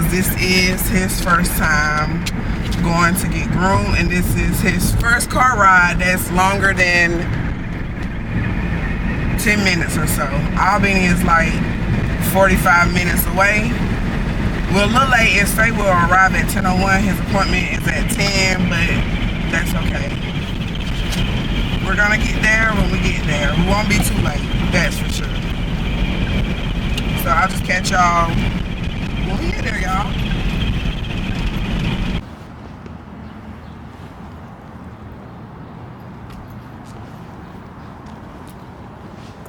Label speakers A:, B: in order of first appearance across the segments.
A: because this is his first time going to get groomed, and this is his first car ride that's longer than 10 minutes or so. Albany is like 45 minutes away. We're a little late. It say we'll arrive at 10:01. His appointment is at 10, but that's okay. We're gonna get there when we get there. We won't be too late, that's for sure. So I'll just catch y'all when we get there, y'all.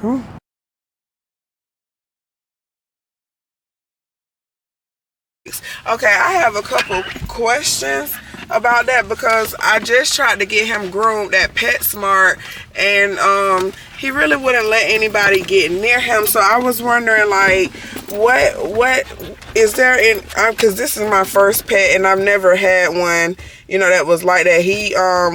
A: Cool. Okay, I have a couple questions about that because I just tried to get him groomed at PetSmart, and he really wouldn't let anybody get near him. So I was wondering, like, what is there in, because this is my first pet and I've never had one, you know, that was like that.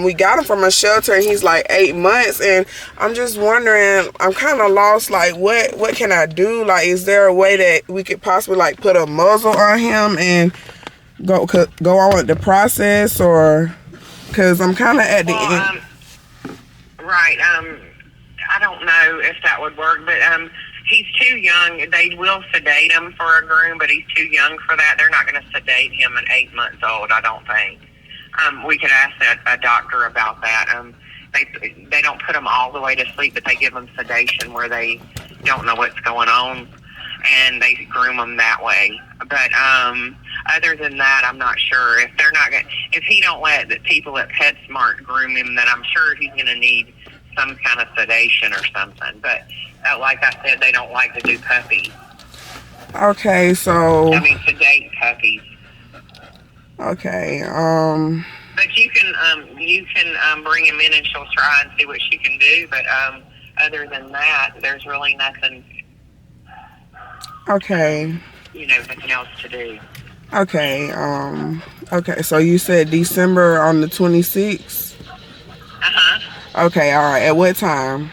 A: We got him from a shelter and he's like 8 months, and I'm just wondering, I'm kind of lost, like what can I do? Like, is there a way that we could possibly like put a muzzle on him and go on with the process, or because I'm kind of at the end.
B: Right. I don't know if that would work, but he's too young. They will sedate him for a groom, but he's too young for that. They're not going to sedate him at 8 months old, I don't think. We could ask a doctor about that. They don't put them all the way to sleep, but they give them sedation where they don't know what's going on, and they groom them that way. But other than that, I'm not sure. If he don't let the people at PetSmart groom him, then I'm sure he's going to need some kind of sedation or something. But like I said, they don't like to do puppies.
A: Okay, so
B: sedate puppies.
A: Okay.
B: But you can bring him in and she'll try and see what she can do. But other than that, there's really nothing.
A: Okay.
B: Nothing else to do.
A: Okay. Okay. So you said December on the 26th. Okay. All right. At what time?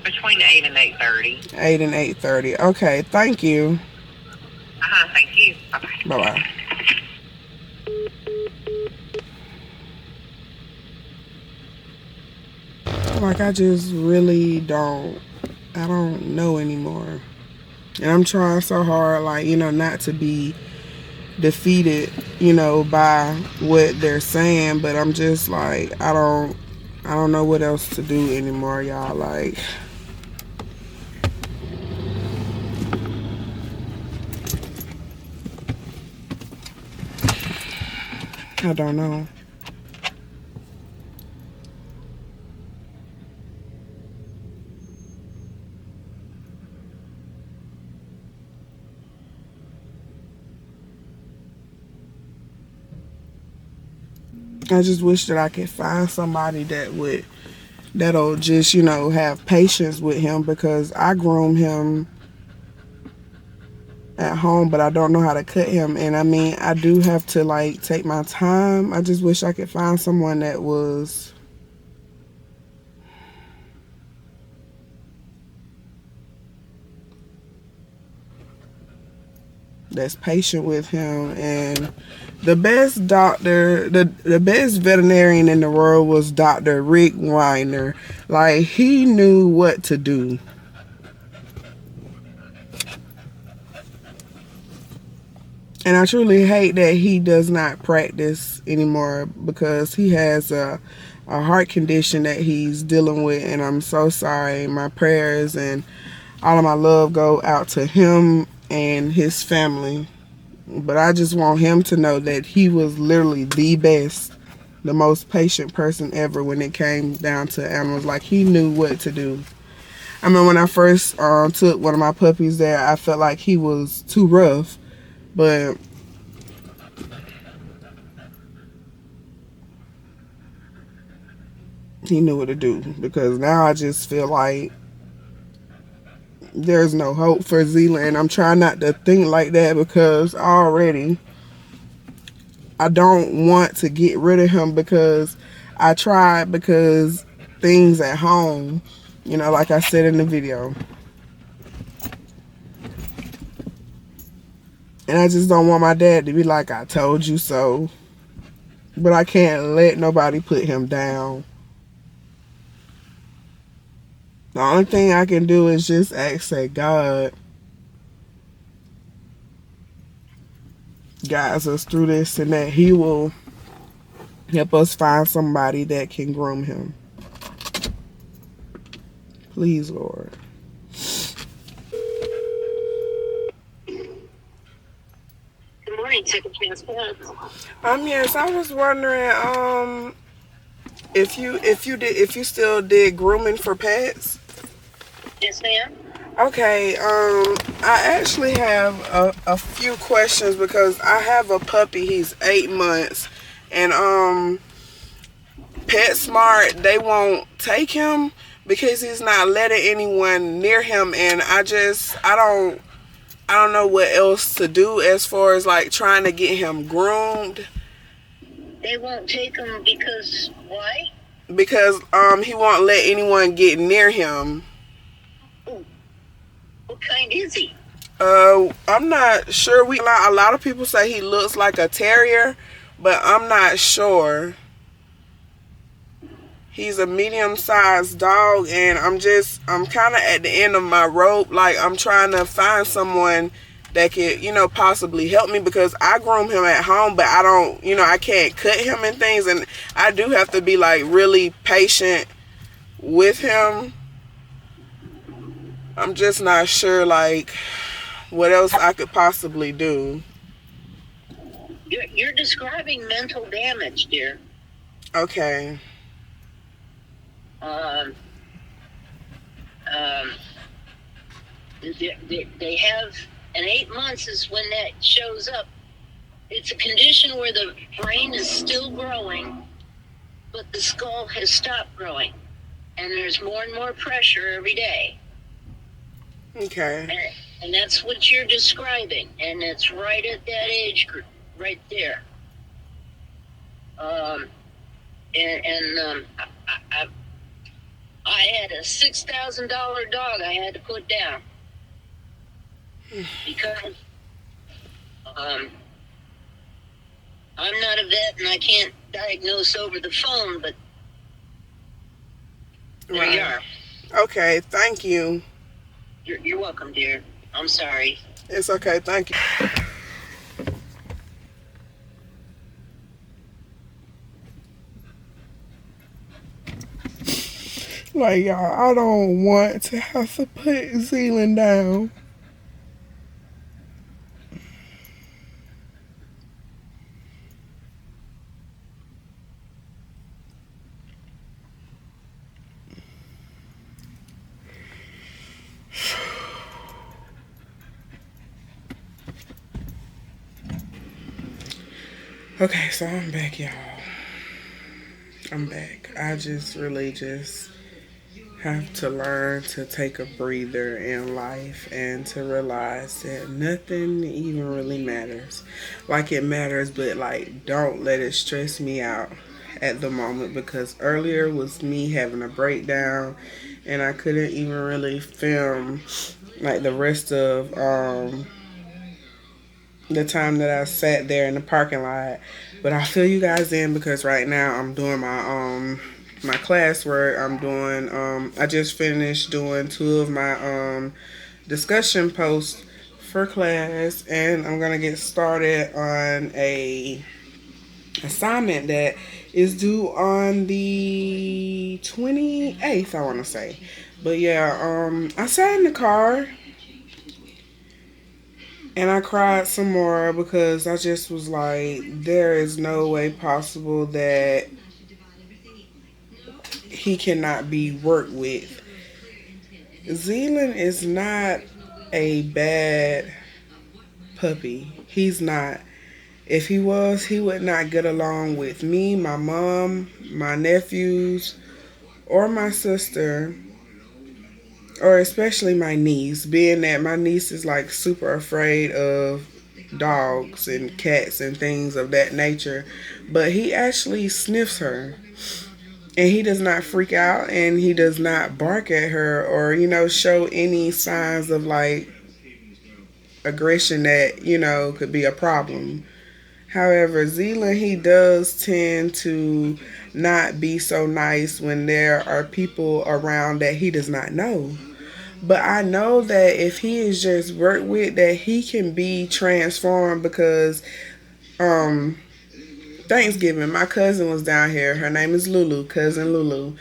B: Between 8 and 8:30.
A: 8 and 8:30. Okay. Thank you.
B: Thank you. Bye bye.
A: Bye bye. Like, I just really I don't know anymore. And I'm trying so hard, like, not to be defeated, by what they're saying, but I'm just like, I don't know what else to do anymore, y'all. Like, I don't know. I just wish that I could find somebody that'll just, have patience with him, because I groom him at home, but I don't know how to cut him. And I do have to, like, take my time. I just wish I could find someone that's patient with him. And the best doctor, the best veterinarian in the world was Dr. Rick Weiner. Like, he knew what to do. And I truly hate that he does not practice anymore, because he has a heart condition that he's dealing with. And I'm so sorry. My prayers and all of my love go out to him and his family. But I just want him to know that he was literally the best, the most patient person ever when it came down to animals. Like, he knew what to do. When I first took one of my puppies there, I felt like he was too rough. But he knew what to do, because now I just feel like there's no hope for Zealand. And I'm trying not to think like that, because already I don't want to get rid of him, because I tried, because things at home, like I said in the video. And I just don't want my dad to be like, I told you so. But I can't let nobody put him down. The only thing I can do is just ask that God guides us through this and that He will help us find somebody that can groom him. Please, Lord.
B: Good morning, Second Chance Pets.
A: Yes, I was wondering, if you still did grooming for pets.
B: Yes, ma'am.
A: Okay, I actually have a few questions because I have a puppy. He's 8 months, and PetSmart, they won't take him because he's not letting anyone near him, and I don't know what else to do as far as like trying to get him groomed.
B: They won't take him because why?
A: Because he won't let anyone get near him.
B: Ooh, what kind is he?
A: I'm not sure. A lot of people say he looks like a terrier, but I'm not sure. He's a medium-sized dog, and I'm kind of at the end of my rope. Like, I'm trying to find someone that could, possibly help me because I groom him at home, but I don't, I can't cut him and things, and I do have to be like really patient with him. I'm just not sure like what else I could possibly do.
B: You're describing mental damage, dear.
A: Okay.
B: Um, um, they have, and 8 months is when that shows up. It's a condition where the brain is still growing, but the skull has stopped growing, and there's more and more pressure every day.
A: Okay.
B: And that's what you're describing, and it's right at that age group, right there. I had a $6,000 dog I had to put down because I'm not a vet and I can't diagnose over the phone, but there you are.
A: Okay, thank you.
B: You're welcome, dear. I'm sorry.
A: It's okay, thank you. Like, y'all, I don't want to have to put Zealand down. Okay, so I'm back, y'all. I'm back. I just really just have to learn to take a breather in life and to realize that nothing even really matters. Like it matters, but like don't let it stress me out at the moment because earlier was me having a breakdown and I couldn't even really film like the rest of the time that I sat there in the parking lot. But I fill you guys in because right now I'm doing my classwork. I'm doing I just finished doing two of my discussion posts for class, and I'm gonna get started on a assignment that is due on the 28th, I want to say. But yeah, I sat in the car and I cried some more because I just was like, there is no way possible that he cannot be worked with. Zealand is not a bad puppy. He's not. If he was, he would not get along with me, my mom, my nephews, or my sister, or especially my niece, being that my niece is like super afraid of dogs and cats and things of that nature. But he actually sniffs her. And he does not freak out and he does not bark at her or, show any signs of like aggression that, could be a problem. However, Zealand, he does tend to not be so nice when there are people around that he does not know. But I know that if he is just worked with, that he can be transformed because um Thanksgiving, my cousin was down here. Her name is Lulu, cousin Lulu.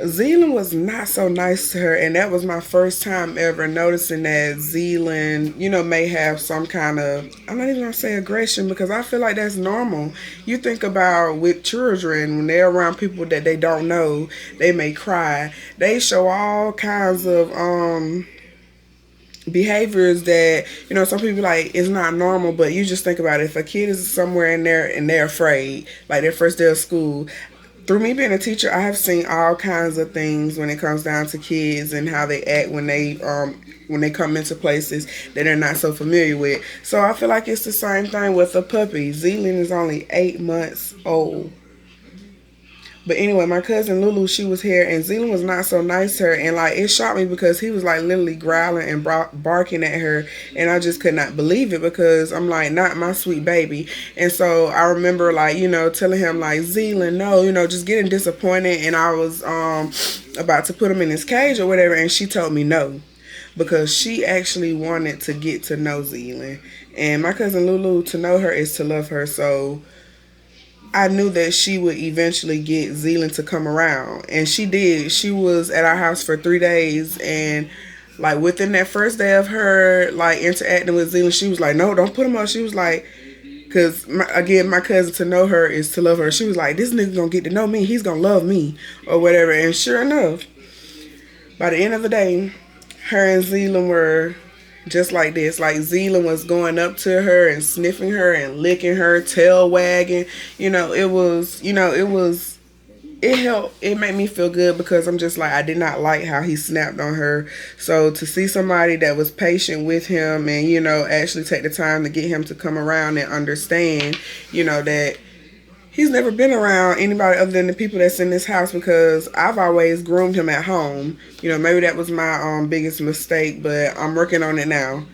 A: Zealand was not so nice to her, and that was my first time ever noticing that Zealand, may have some kind of, I'm not even gonna say aggression because I feel like that's normal. You think about with children, when they're around people that they don't know, they may cry. They show all kinds of behaviors that some people like it's not normal, but you just think about it. If a kid is somewhere in there and they're afraid, like their first day of school, through me being a teacher, I have seen all kinds of things when it comes down to kids and how they act when they come into places that they're not so familiar with. So I feel like it's the same thing with a puppy. Zealand is only 8 months old. But anyway, my cousin Lulu, she was here, and Zealand was not so nice to her, and like it shocked me because he was like literally growling and barking at her, and I just could not believe it because I'm like, not my sweet baby. And so I remember like telling him like, Zealand, no, just getting disappointed, and I was about to put him in his cage or whatever, and she told me no because she actually wanted to get to know Zealand, and my cousin Lulu, to know her is to love her, so I knew that she would eventually get Zealand to come around. And she did. She was at our house for 3 days. And like within that first day of her like interacting with Zealand, she was like, no, don't put him up. She was like, because again, my cousin, to know her is to love her. She was like, this nigga gonna get to know me. He's gonna love me or whatever. And sure enough, by the end of the day, her and Zealand were just like this. Like Zealand was going up to her and sniffing her and licking her, tail wagging. It helped. It made me feel good because I'm just like, I did not like how he snapped on her. So to see somebody that was patient with him and, actually take the time to get him to come around and understand, that he's never been around anybody other than the people that's in this house because I've always groomed him at home. Maybe that was my biggest mistake, but I'm working on it now.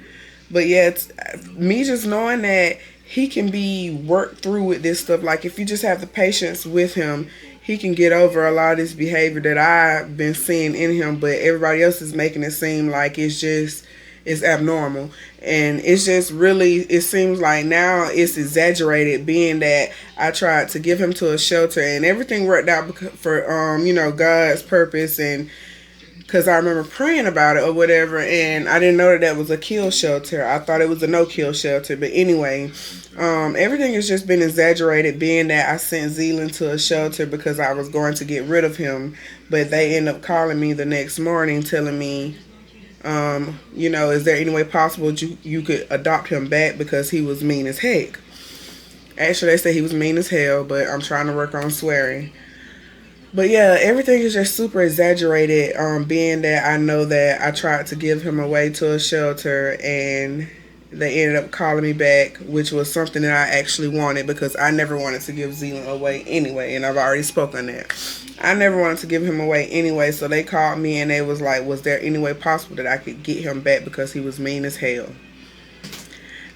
A: But yeah, it's me just knowing that he can be worked through with this stuff. Like if you just have the patience with him, he can get over a lot of this behavior that I've been seeing in him, but everybody else is making it seem like it's abnormal. And it's just really, it seems like now it's exaggerated, being that I tried to give him to a shelter and everything worked out for God's purpose, and because I remember praying about it or whatever, and I didn't know that was a kill shelter. I thought it was a no kill shelter. But anyway, everything has just been exaggerated, being that I sent Zealand to a shelter because I was going to get rid of him, but they end up calling me the next morning telling me, is there any way possible you could adopt him back because he was mean as heck. Actually, they said he was mean as hell, but I'm trying to work on swearing. But yeah, everything is just super exaggerated, being that I know that I tried to give him away to a shelter and they ended up calling me back, which was something that I actually wanted because I never wanted to give Zealand away anyway, and I've already spoken that. I never wanted to give him away anyway, so they called me and they was like, was there any way possible that I could get him back because he was mean as hell?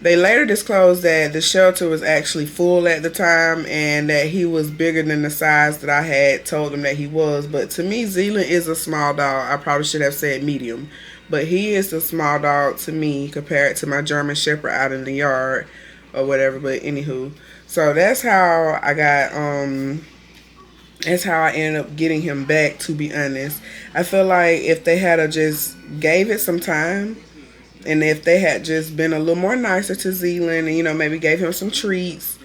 A: They later disclosed that the shelter was actually full at the time and that he was bigger than the size that I had told them that he was. But to me, Zealand is a small dog. I probably should have said medium. But he is a small dog to me compared to my German Shepherd out in the yard or whatever. But anywho, so that's how I ended up getting him back, to be honest. I feel like if they had just gave it some time, and if they had just been a little more nicer to Zealand and, maybe gave him some treats,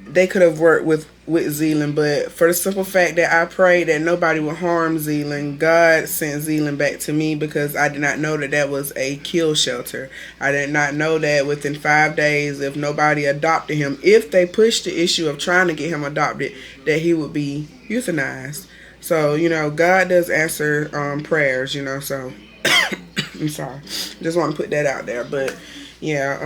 A: they could have worked with Zealand. But for the simple fact that I prayed that nobody would harm Zealand, God sent Zealand back to me because I did not know that was a kill shelter. I did not know that within 5 days, if nobody adopted him, if they pushed the issue of trying to get him adopted, that he would be euthanized. So, God does answer prayers, so I'm sorry. Just want to put that out there. But yeah,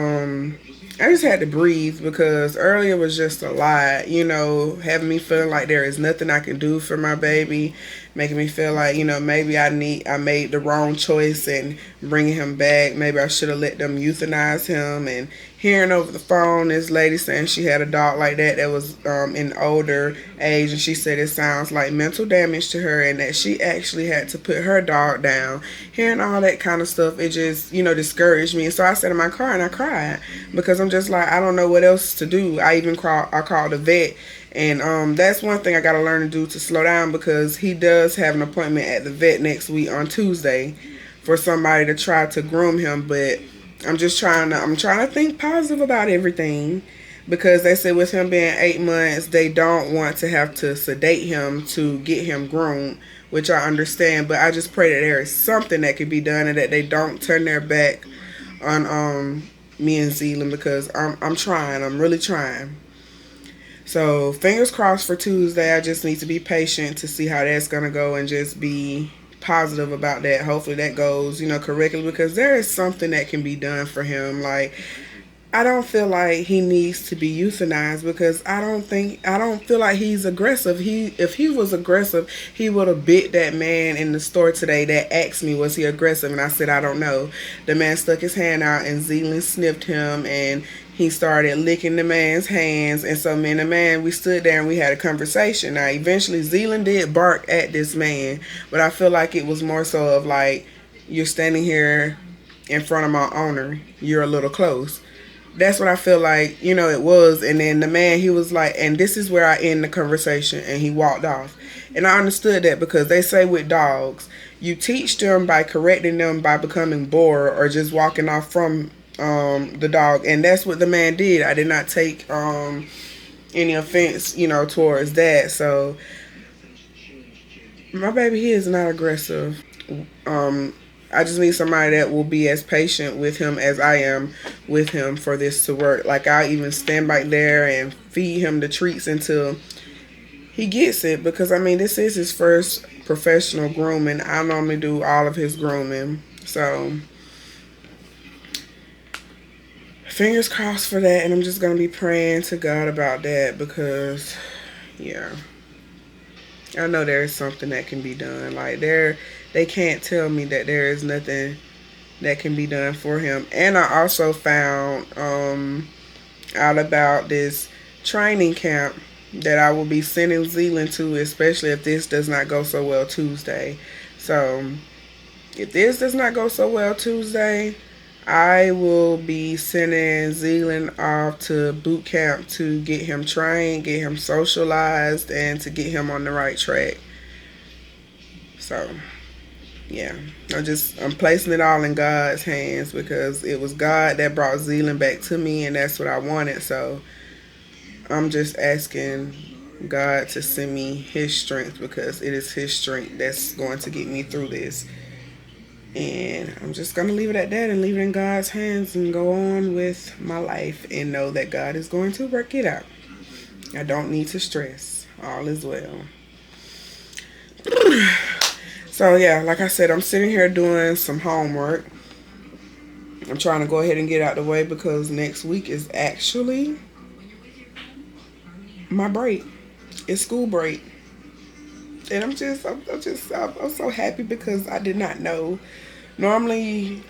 A: I just had to breathe because earlier was just a lot, having me feeling like there is nothing I can do for my baby, making me feel like, maybe I made the wrong choice in bringing him back. Maybe I should have let them euthanize him. And hearing over the phone this lady saying she had a dog like that was in older age, and she said it sounds like mental damage to her, and that she actually had to put her dog down. Hearing all that kind of stuff, it just discouraged me. So I sat in my car and I cried because I'm just like, I don't know what else to do. I called the vet, and that's one thing I got to learn to do, to slow down, because he does have an appointment at the vet next week on Tuesday for somebody to try to groom him. But I'm trying to think positive about everything, because they said with him being 8 months, they don't want to have to sedate him to get him groomed, which I understand. But I just pray that there is something that could be done and that they don't turn their back on me and Zealand, because I'm trying. I'm really trying. So fingers crossed for Tuesday. I just need to be patient to see how that's gonna go and just be positive about that. Hopefully that goes, correctly, because there is something that can be done for him. Like, I don't feel like he needs to be euthanized, because I don't feel like he's aggressive. If he was aggressive, he would have bit that man in the store today that asked me, was he aggressive? And I said, I don't know. The man stuck his hand out and Zealand sniffed him, and he started licking the man's hands. And so me and the man, we stood there and we had a conversation. Now eventually Zealand did bark at this man, but I feel like it was more so of like, you're standing here in front of my owner, you're a little close. That's what I feel like, it was. And then the man, he was like, and this is where I end the conversation. And he walked off. And I understood that, because they say with dogs, you teach them by correcting them by becoming bored or just walking off from the dog. And that's what the man did. I did not take any offense, towards that. So my baby, he is not aggressive. I just need somebody that will be as patient with him as I am with him for this to work. Like, I'll even stand back there and feed him the treats until he gets it, because this is his first professional grooming. I normally do all of his grooming. So fingers crossed for that, and I'm just going to be praying to God about that, because yeah, I know there is something that can be done. Like, they can't tell me that there is nothing that can be done for him. And I also found out about this training camp that I will be sending Zealand to, especially if this does not go so well Tuesday. So if this does not go so well Tuesday, I will be sending Zealand off to boot camp to get him trained, get him socialized, and to get him on the right track. So yeah, I'm placing it all in God's hands, because it was God that brought Zealand back to me, and that's what I wanted. So I'm just asking God to send me his strength, because it is his strength that's going to get me through this. And I'm just going to leave it at that and leave it in God's hands and go on with my life and know that God is going to work it out. I don't need to stress. All is well. So yeah, like I said, I'm sitting here doing some homework. I'm trying to go ahead and get out the way, because next week is actually my break. It's school break. And I'm so happy, because I did not know. Normally,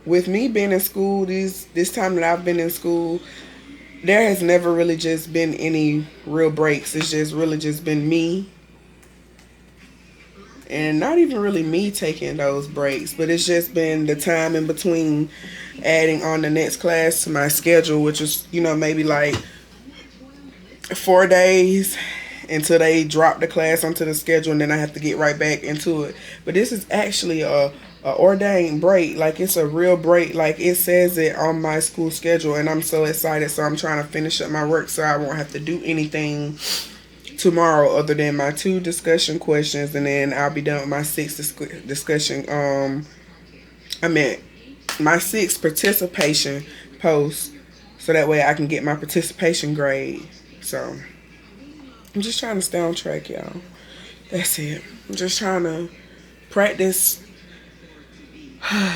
A: with me being in school, this time that I've been in school, there has never really just been any real breaks. It's just really just been me. And not even really me taking those breaks, but it's just been the time in between adding on the next class to my schedule, which is, maybe like 4 days until they drop the class onto the schedule, and then I have to get right back into it. But this is actually a ordained break. Like, it's a real break. Like, it says it on my school schedule, and I'm so excited. So I'm trying to finish up my work so I won't have to do anything tomorrow other than my 2 discussion questions, and then I'll be done with my 6 discussion my 6 participation posts, so that way I can get my participation grade. So I'm just trying to stay on track, y'all. That's it. I'm just trying to practice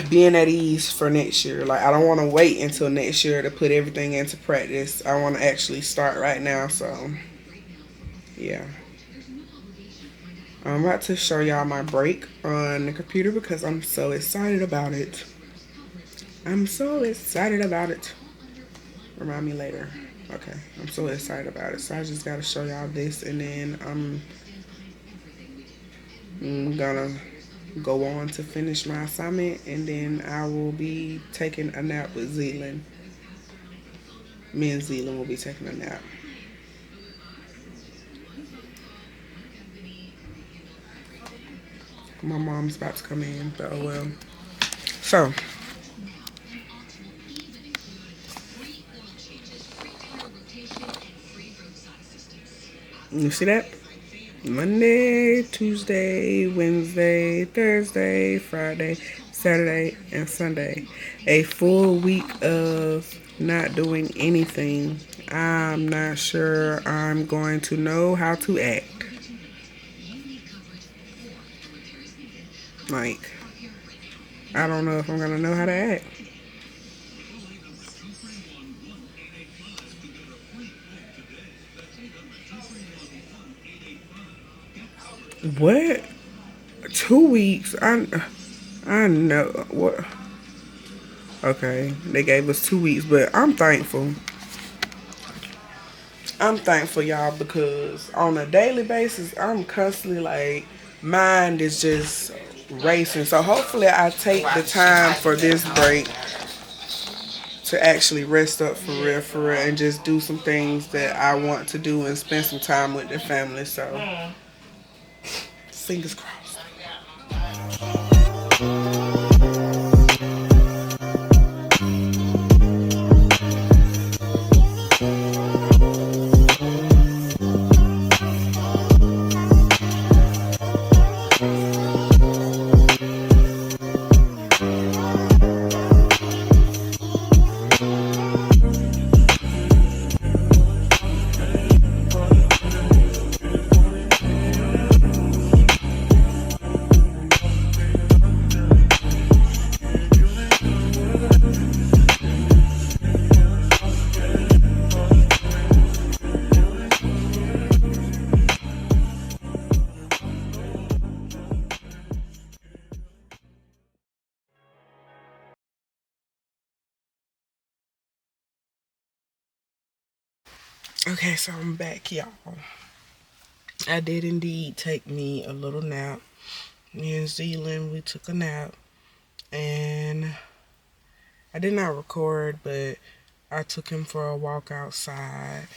A: being at ease for next year. Like, I don't want to wait until next year to put everything into practice. I want to actually start right now. So yeah, I'm about to show y'all my break on the computer because I'm so excited about it. I'm so excited about it. Remind me later. Okay, I'm so excited about it. So I just gotta show y'all this, and then I'm gonna go on to finish my assignment, and then I will be taking a nap with Zealand. Me and Zealand will be taking a nap. My mom's about to come in, but oh well. So, you see that? Monday, Tuesday, Wednesday, Thursday, Friday, Saturday, and Sunday. A full week of not doing anything. I'm not sure I'm going to know how to act. Like, I don't know if I'm going to know how to act. What? 2 weeks? I know. What? Okay, they gave us 2 weeks, but I'm thankful. I'm thankful, y'all, because on a daily basis, I'm constantly like, mind is just racing. So hopefully, I take the time for this break to actually rest up for real, and just do some things that I want to do and spend some time with the family. So, fingers crossed. Okay, so I'm back, y'all. I did indeed take me a little nap. Me and Zealand, we took a nap, and I did not record, but I took him for a walk outside,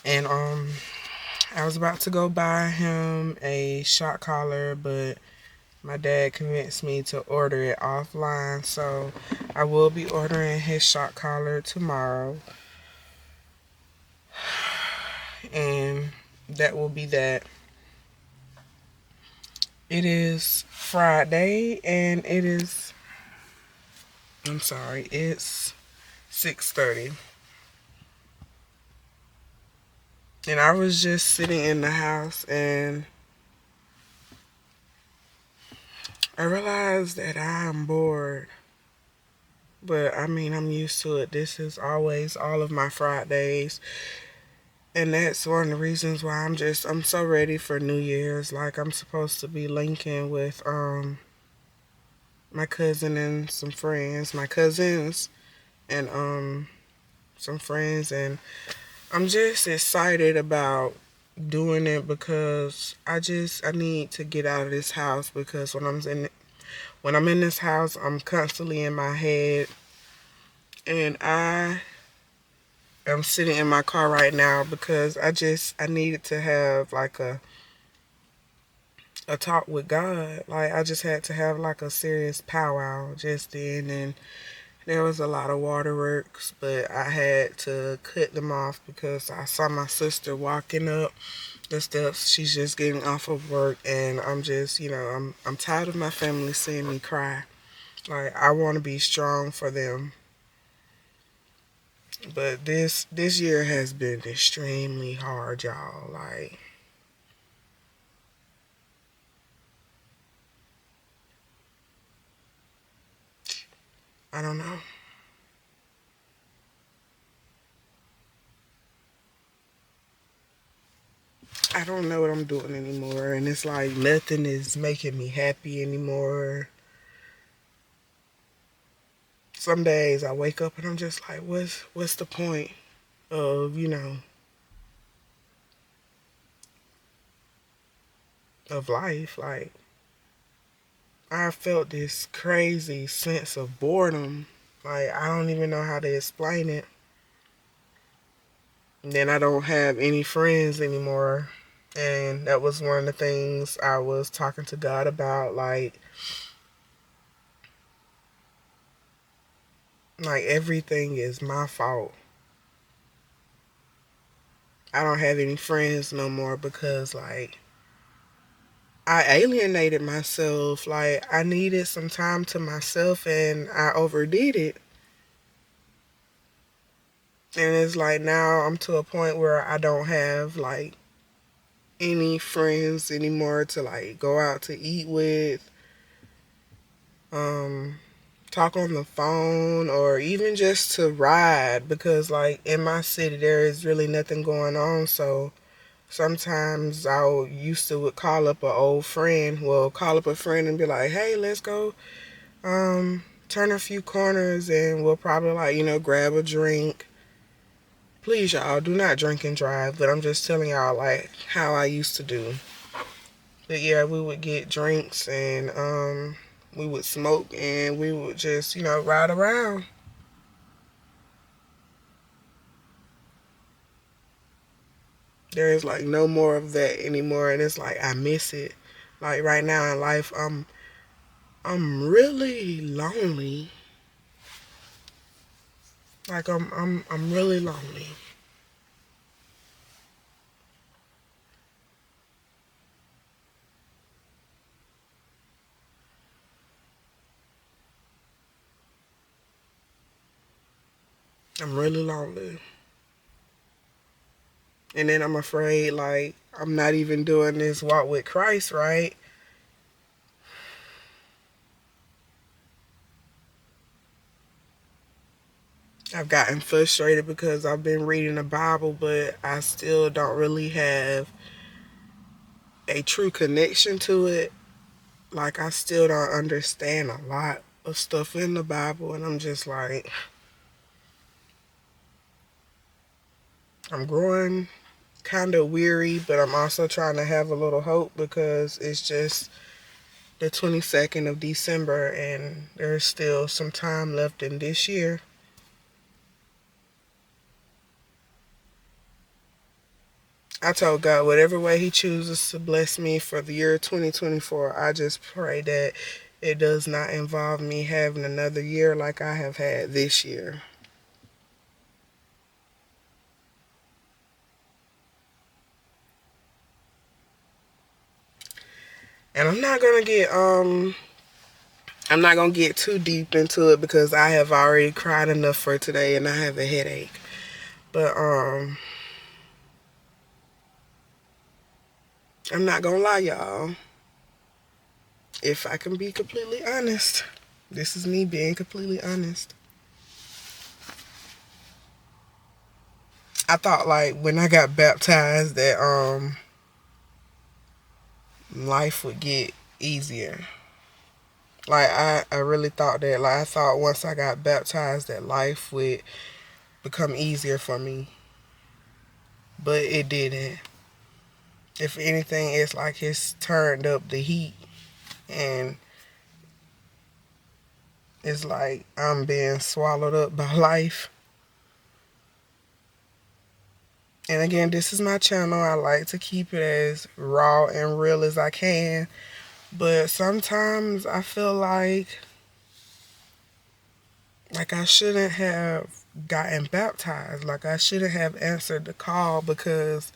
A: and I was about to go buy him a shot collar, but my dad convinced me to order it offline, so I will be ordering his shot collar tomorrow, and that will be that. It is Friday, and it's 6:30. And I was just sitting in the house, and I realized that I am bored. But I mean, I'm used to it. This is always all of my Fridays. And that's one of the reasons why I'm so ready for New Year's. Like, I'm supposed to be linking with my cousin and some friends, my cousins and some friends, and I'm just excited about doing it because I need to get out of this house, because when I'm in this house, I'm constantly in my head, and I am sitting in my car right now because I needed to have like a talk with God. Like, I just had to have like a serious powwow just then, and there was a lot of waterworks, but I had to cut them off because I saw my sister walking up the steps. She's just getting off of work, and I'm just, I'm tired of my family seeing me cry. Like, I want to be strong for them. But this year has been extremely hard, y'all. Like, I don't know. I don't know what I'm doing anymore, and it's like nothing is making me happy anymore. Some days I wake up and I'm just like, what's the point of, of life? Like, I felt this crazy sense of boredom. Like, I don't even know how to explain it. And then I don't have any friends anymore. And that was one of the things I was talking to God about. Like everything is my fault. I don't have any friends no more because, like, I alienated myself. Like, I needed some time to myself and I overdid it. And it's like now I'm to a point where I don't have, like, any friends anymore to, like, go out to eat with, um, talk on the phone, or even just to ride, because, like, in my city there is really nothing going on. So sometimes I used to would call up an old friend, well, call up a friend and be like, hey, let's go turn a few corners and we'll probably, like, grab a drink. Please, y'all, do not drink and drive, but I'm just telling y'all, like, how I used to do. But yeah, we would get drinks and we would smoke and we would just, ride around. There is, like, no more of that anymore, and it's like I miss it. Like right now in life, I'm really lonely. Like I'm really lonely. I'm really lonely. And then I'm afraid, like, I'm not even doing this walk with Christ right. I've gotten frustrated because I've been reading the Bible, but I still don't really have a true connection to it. Like, I still don't understand a lot of stuff in the Bible, and I'm just like, I'm growing kind of weary, but I'm also trying to have a little hope because it's just the 22nd of December and there's still some time left in this year. I told God, whatever way He chooses to bless me for the year 2024, I just pray that it does not involve me having another year like I have had this year. And I'm not gonna get too deep into it because I have already cried enough for today and I have a headache. But I'm not gonna lie, y'all. If I can be completely honest, this is me being completely honest. I thought, like, when I got baptized that life would get easier. Like, I really thought that. Like, I thought once I got baptized that life would become easier for me. But it didn't. If anything, it's like it's turned up the heat. And it's like I'm being swallowed up by life. And again, this is my channel. I like to keep it as raw and real as I can. But sometimes I feel like I shouldn't have gotten baptized. Like I shouldn't have answered the call because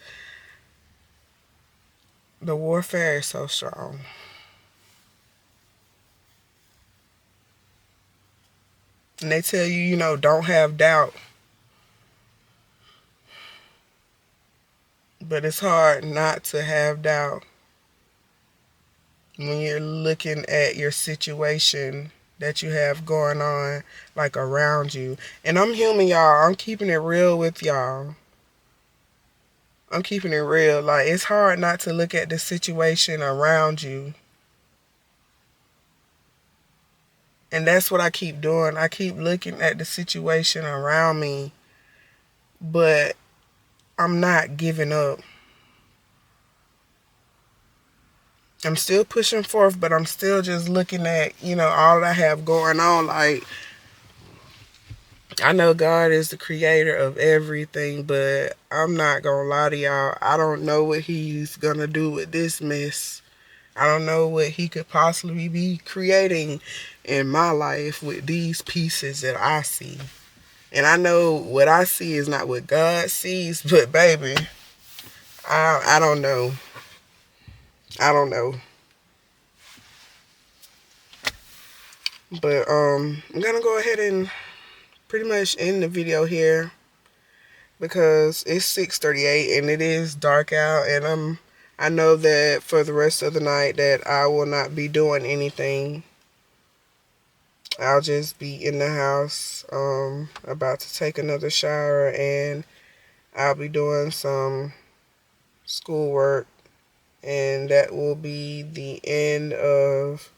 A: the warfare is so strong. And they tell you, don't have doubt. But it's hard not to have doubt when you're looking at your situation that you have going on, like, around you. And I'm human, y'all. I'm keeping it real with y'all. I'm keeping it real. Like, it's hard not to look at the situation around you. And that's what I keep doing. I keep looking at the situation around me, but I'm not giving up. I'm still pushing forth, but I'm still just looking at, all that I have going on. Like, I know God is the creator of everything, but I'm not going to lie to y'all. I don't know what he's going to do with this mess. I don't know what he could possibly be creating in my life with these pieces that I see. And I know what I see is not what God sees, but baby, I don't know. I don't know. But I'm gonna go ahead and pretty much end the video here because it's 6:38 and it is dark out, and I know that for the rest of the night that I will not be doing anything. I'll just be in the house, about to take another shower, and I'll be doing some schoolwork, and that will be the end of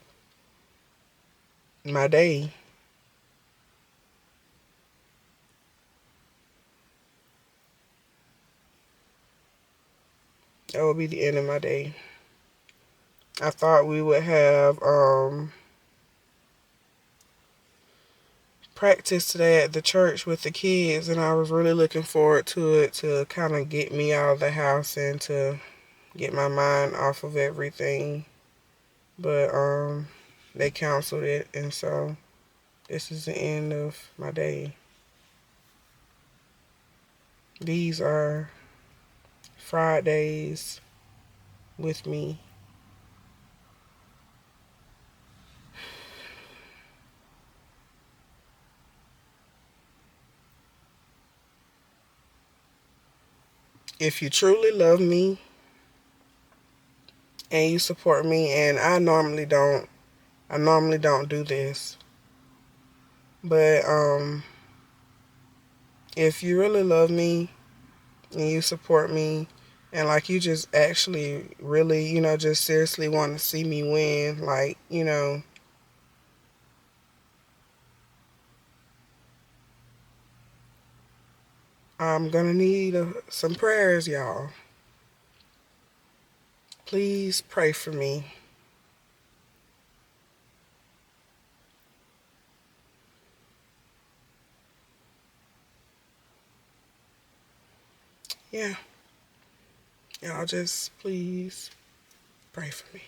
A: my day. That will be the end of my day. I thought we would have practice today at the church with the kids, and I was really looking forward to it to kind of get me out of the house and to get my mind off of everything. But they canceled it, and so this is the end of my day. These are Fridays with me. If you truly love me and you support me, and I normally don't do this, but if you really love me and you support me, and like you just actually really, just seriously want to see me win, like, I'm gonna need some prayers, y'all. Please pray for me. Yeah, y'all just please pray for me.